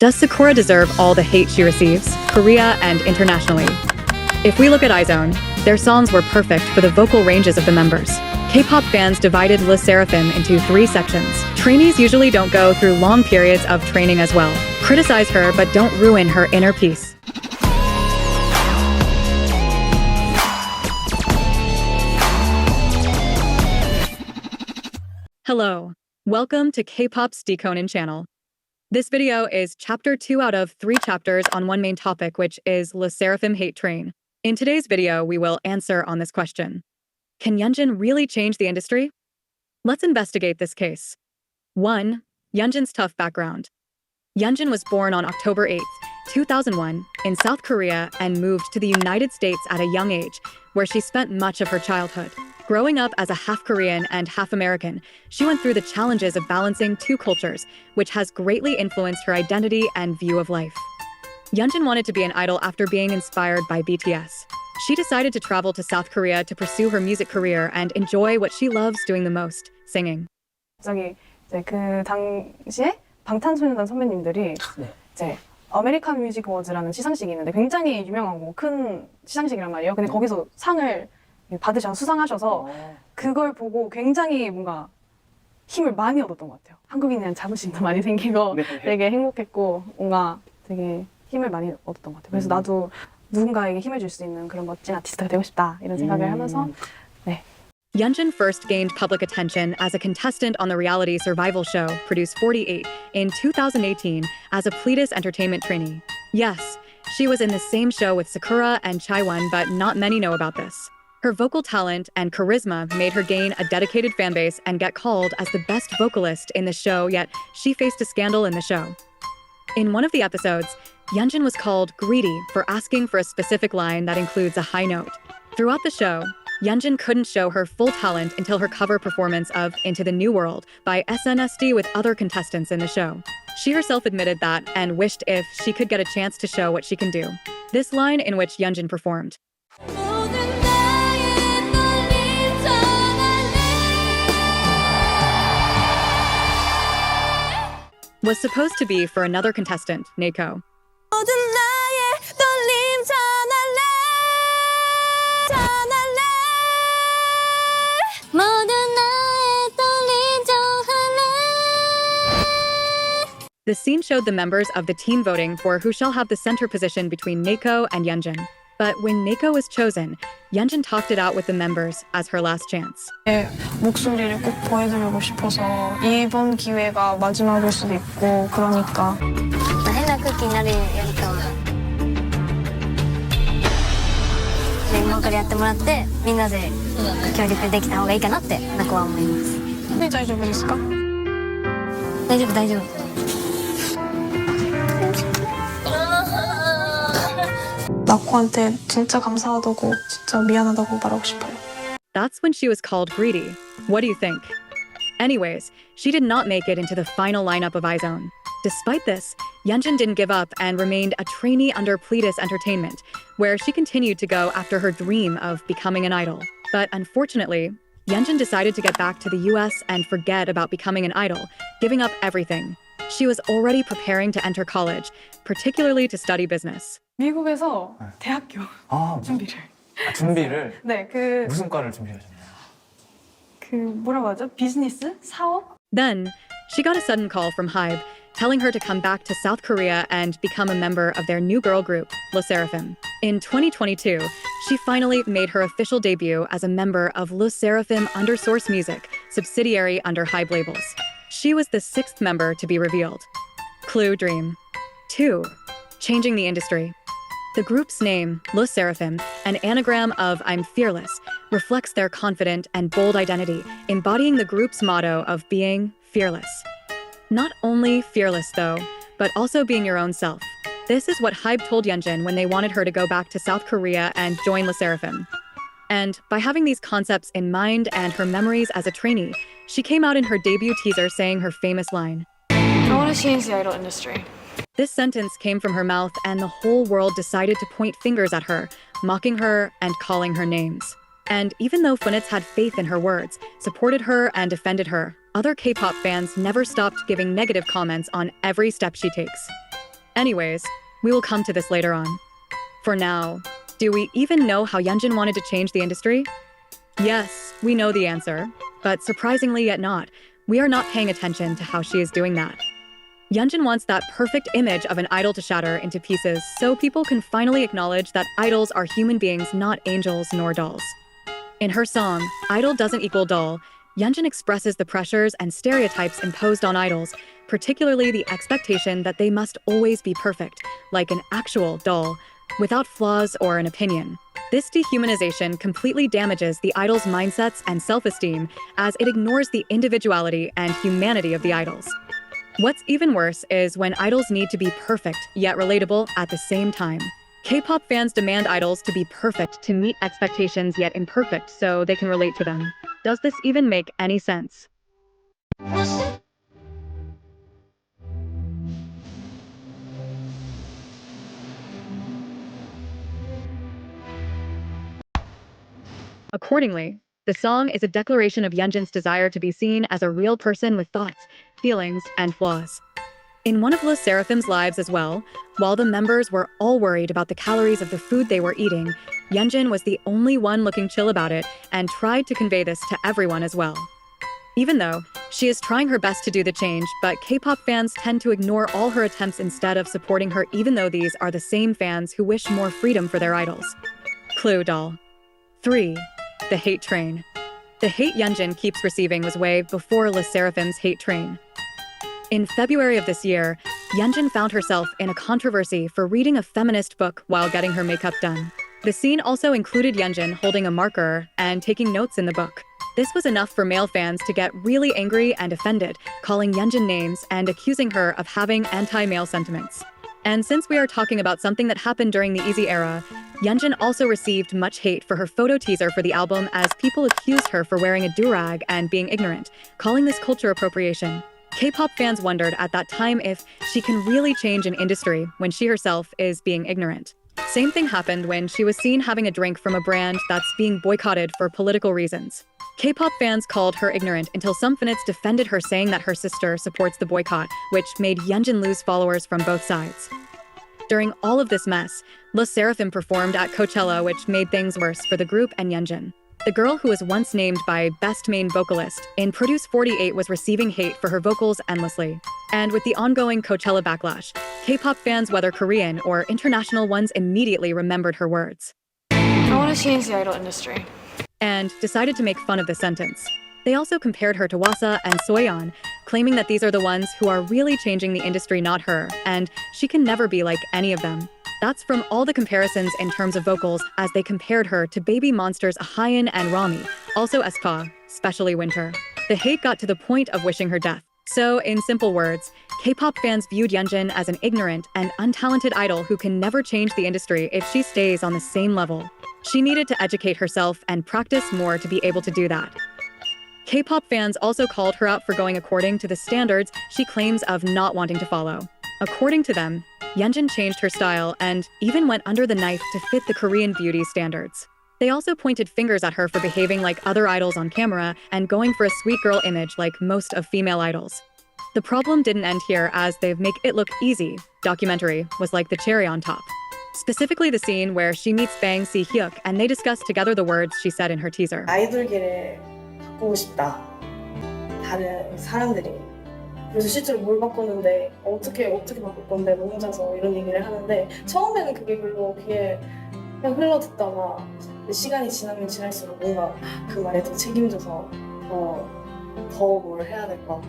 Does Sakura deserve all the hate she receives, Korea and internationally? If we look at iZone, their songs were perfect for the vocal ranges of the members. K-pop fans divided Le Sserafim into 3 sections. Trainees usually don't go through long periods of training as well. Criticize her, but don't ruin her inner peace. Hello, welcome to Kpop's DConan channel. This video is chapter 2 out of 3 chapters on one main topic, which is Le Sserafim hate train. In today's video, we will answer on this question. Can Yunjin really change the industry? Let's investigate this case. 1. Yunjin's tough background. Yunjin was born on October 8, 2001, in South Korea and moved to the United States at a young age, where she spent much of her childhood. Growing up as a half Korean and half American, she went through the challenges of balancing 2 cultures, which has greatly influenced her identity and view of life. Yunjin wanted to be an idol after being inspired by BTS. She decided to travel to South Korea to pursue her music career and enjoy what she loves doing the most, singing. 이제 그 당시에 방탄소년단 선배님들이 이제 아메리칸 뮤직 어워즈라는 시상식이 있는데 굉장히 유명하고 큰 시상식이란 말이에요. 근데 거기서 상을 받으셔서 수상하셔서 그걸 보고 굉장히 뭔가 힘을 많이 얻었던 것 같아요. 한국인이란 자부심도 많이 생기고 되게 행복했고 뭔가 되게 힘을 많이 얻었던 것 같아요. 그래서 나도 누군가에게 힘을 줄 수 있는 그런 멋진 아티스트가 되고 싶다 이런 생각을 하면서 Yunjin first gained public attention as a contestant on the reality survival show Produce 48 in 2018 as a Pledis entertainment trainee. Yes, she was in the same show with Sakura and Chaiwon, but not many know about this. Her vocal talent and charisma made her gain a dedicated fanbase and get called as the best vocalist in the show, yet she faced a scandal in the show. In one of the episodes, Yunjin was called greedy for asking for a specific line that includes a high note. Throughout the show, Yunjin couldn't show her full talent until her cover performance of Into the New World by SNSD with other contestants in the show. She herself admitted that and wished if she could get a chance to show what she can do. This line in which Yunjin performed was supposed to be for another contestant, Naeko. The scene showed the members of the team voting for who shall have the center position between Naeko and Yunjin. But when Naeko was chosen, Yunjin talked it out with the members as her last chance. 목소리를 꼭 보여드리고 싶어서 이번 기회가 마지막일 수도 있고 그러니까 変な空気になるよりかは全員からやってもらってみんなで協力できた方がいいかなって僕は思います。네, 大丈夫ですか? 大丈夫大丈夫。 나코한테 진짜 감사하다고 진짜 미안하다고 말하고 싶어요. That's when she was called greedy. What do you think? Anyways, she did not make it into the final lineup of iZone. Despite this, Yunjin didn't give up and remained a trainee under Pledis Entertainment, where she continued to go after her dream of becoming an idol. But unfortunately, Yunjin decided to get back to the US and forget about becoming an idol, giving up everything. She was already preparing to enter college, particularly to study business. 미국에서 대학교 준비를. 준비를? 네, 무슨 과를 준비하셨나요? 뭐라고 하죠? 비즈니스? 사업? Then, she got a sudden call from HYBE, telling her to come back to South Korea and become a member of their new girl group, Le Sserafim. In 2022, she finally made her official debut as a member of Le Sserafim under Source Music, subsidiary under HYBE labels. She was the 6th member to be revealed. Clue Dream. 2. Changing the industry. The group's name, Le Sserafim, an anagram of I'm fearless, reflects their confident and bold identity, embodying the group's motto of being fearless. Not only fearless, though, but also being your own self. This is what HYBE told Yunjin when they wanted her to go back to South Korea and join Le Sserafim. And by having these concepts in mind and her memories as a trainee, she came out in her debut teaser saying her famous line, I want to change the idol industry. This sentence came from her mouth and the whole world decided to point fingers at her, mocking her and calling her names. And even though Phoenix had faith in her words, supported her and defended her, other K-pop fans never stopped giving negative comments on every step she takes. Anyways, we will come to this later on. For now, do we even know how Yunjin wanted to change the industry? Yes, we know the answer, but surprisingly yet not, we are not paying attention to how she is doing that. Yunjin wants that perfect image of an idol to shatter into pieces so people can finally acknowledge that idols are human beings, not angels nor dolls. In her song, Idol Doesn't Equal Doll, Yunjin expresses the pressures and stereotypes imposed on idols, particularly the expectation that they must always be perfect, like an actual doll, without flaws or an opinion. This dehumanization completely damages the idol's mindsets and self-esteem as it ignores the individuality and humanity of the idols. What's even worse is when idols need to be perfect yet relatable at the same time. K-pop fans demand idols to be perfect to meet expectations yet imperfect so they can relate to them. Does this even make any sense? Accordingly, the song is a declaration of Yunjin's desire to be seen as a real person with thoughts, feelings, and flaws. In one of Le Sserafim's lives as well, while the members were all worried about the calories of the food they were eating, Yunjin was the only one looking chill about it and tried to convey this to everyone as well. Even though she is trying her best to do the change, but K-pop fans tend to ignore all her attempts instead of supporting her, even though these are the same fans who wish more freedom for their idols. Clue doll. 3. The hate train. The hate Yunjin keeps receiving was way before Le Sserafim's hate train. In February of this year, Yunjin found herself in a controversy for reading a feminist book while getting her makeup done. The scene also included Yunjin holding a marker and taking notes in the book. This was enough for male fans to get really angry and offended, calling Yunjin names and accusing her of having anti-male sentiments. And since we are talking about something that happened during the Easy era, Yunjin also received much hate for her photo teaser for the album as people accused her for wearing a do-rag and being ignorant, calling this culture appropriation. K-pop fans wondered at that time if she can really change an industry when she herself is being ignorant. Same thing happened when she was seen having a drink from a brand that's being boycotted for political reasons. K-pop fans called her ignorant until some fans defended her, saying that her sister supports the boycott, which made Yunjin lose followers from both sides. During all of this mess, Le Sserafim performed at Coachella, which made things worse for the group and Yunjin. The girl who was once named by Best Main Vocalist in Produce 48 was receiving hate for her vocals endlessly. And with the ongoing Coachella backlash, K-pop fans, whether Korean or international ones, immediately remembered her words. I want to change the idol industry. And decided to make fun of the sentence. They also compared her to Wasa and Soyeon, claiming that these are the ones who are really changing the industry, not her, and she can never be like any of them. That's from all the comparisons in terms of vocals, as they compared her to Baby Monster's Hyun and Rami, also aespa, especially Winter. The hate got to the point of wishing her death. So, in simple words, K-pop fans viewed Yunjin as an ignorant and untalented idol who can never change the industry if she stays on the same level. She needed to educate herself and practice more to be able to do that. K-pop fans also called her out for going according to the standards she claims of not wanting to follow. According to them, Yunjin changed her style and even went under the knife to fit the Korean beauty standards. They also pointed fingers at her for behaving like other idols on camera and going for a sweet girl image like most of female idols. The problem didn't end here, as they Make It Look Easy documentary was like the cherry on top. Specifically the scene where she meets Bang Si-hyuk and they discuss together the words she said in her teaser. 아이돌계를 바꾸고 싶다. 다른 사람들이. 그래서 실제로 뭘 바꿨는데 어떻게 바꿀 건데 뭐 혼자서 이런 얘기를 하는데 처음에는 그게 별로 귀에 그냥 흘러듣다가 시간이 지나면 지날수록 뭔가 그 말에 더 책임져서 더 뭘 해야 될까?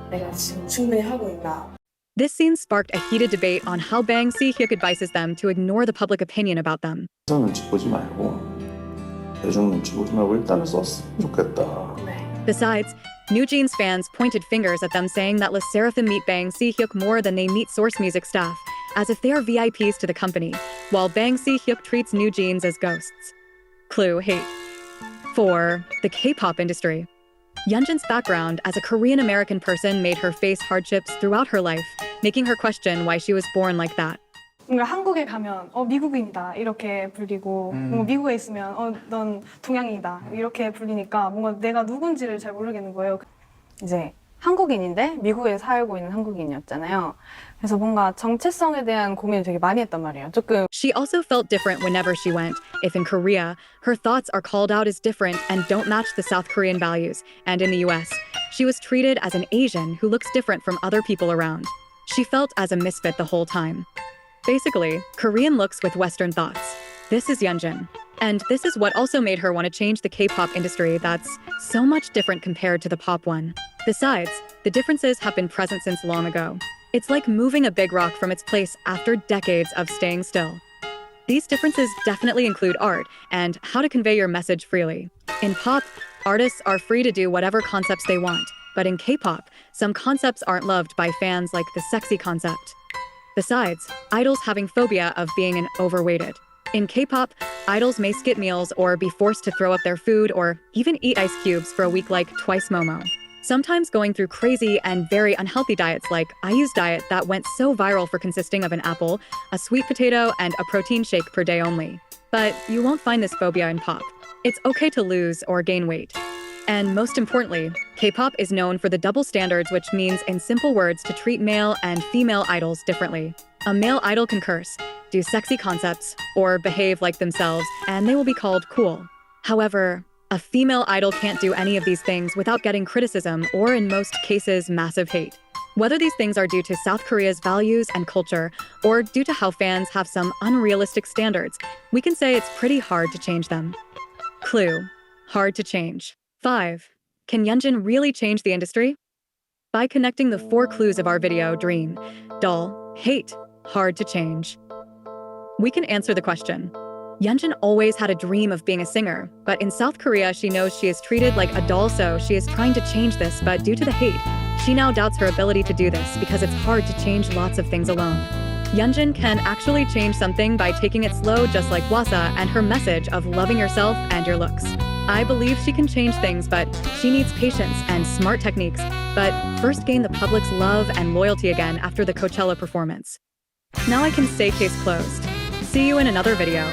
내가 지금 충분히 하고 있나? This scene sparked a heated debate on how Bang Si-hyuk advises them to ignore the public opinion about them. 눈치 보지 말고 대중 눈치 보지 말고 일단은 썼으면 좋겠다. Besides, New Jeans fans pointed fingers at them, saying that Le Sserafim meet Bang Si-hyuk more than they meet Source Music staff, as if they are VIPs to the company, while Bang Si-hyuk treats New Jeans as ghosts. Clue hate. 4. The K-pop industry. Yunjin's background as a Korean-American person made her face hardships throughout her life, making her question why she was born like that. 뭔가 한국에 가면 미국인이다 이렇게 불리고 뭔가 미국에 있으면 넌 동양이다 이렇게 불리니까 뭔가 내가 누군지를 잘 모르겠는 거예요. 이제 한국인인데 미국에 살고 있는 한국인이었잖아요. 그래서 뭔가 정체성에 대한 고민을 되게 많이 했단 말이에요. 조금 She also felt different whenever she went. If in Korea, her thoughts are called out as different and don't match the South Korean values, and in the US, she was treated as an Asian who looks different from other people around. She felt as a misfit the whole time. Basically, Korean looks with Western thoughts. This is Yunjin. And this is what also made her want to change the K-pop industry that's so much different compared to the pop one. Besides, the differences have been present since long ago. It's like moving a big rock from its place after decades of staying still. These differences definitely include art and how to convey your message freely. In pop, artists are free to do whatever concepts they want, but in K-pop, some concepts aren't loved by fans like the sexy concept. Besides, idols having phobia of being an overweighted. In K-pop, idols may skip meals or be forced to throw up their food or even eat ice cubes for a week like Twice Momo. Sometimes going through crazy and very unhealthy diets like IU's diet that went so viral for consisting of an apple, a sweet potato, and a protein shake per day only. But you won't find this phobia in pop. It's okay to lose or gain weight. And most importantly, K-pop is known for the double standards, which means in simple words to treat male and female idols differently. A male idol can curse, do sexy concepts, or behave like themselves, and they will be called cool. However, a female idol can't do any of these things without getting criticism or, in most cases, massive hate. Whether these things are due to South Korea's values and culture, or due to how fans have some unrealistic standards, we can say it's pretty hard to change them. Clue: hard to change. 5. Can Yunjin really change the industry? By connecting the 4 clues of our video, dream, doll, hate, hard to change, we can answer the question. Yunjin always had a dream of being a singer, but in South Korea she knows she is treated like a doll, so she is trying to change this, but due to the hate, she now doubts her ability to do this because it's hard to change lots of things alone. Yunjin can actually change something by taking it slow, just like Wasa and her message of loving yourself and your looks. I believe she can change things, but she needs patience and smart techniques, but first gain the public's love and loyalty again after the Coachella performance. Now I can say case closed. See you in another video.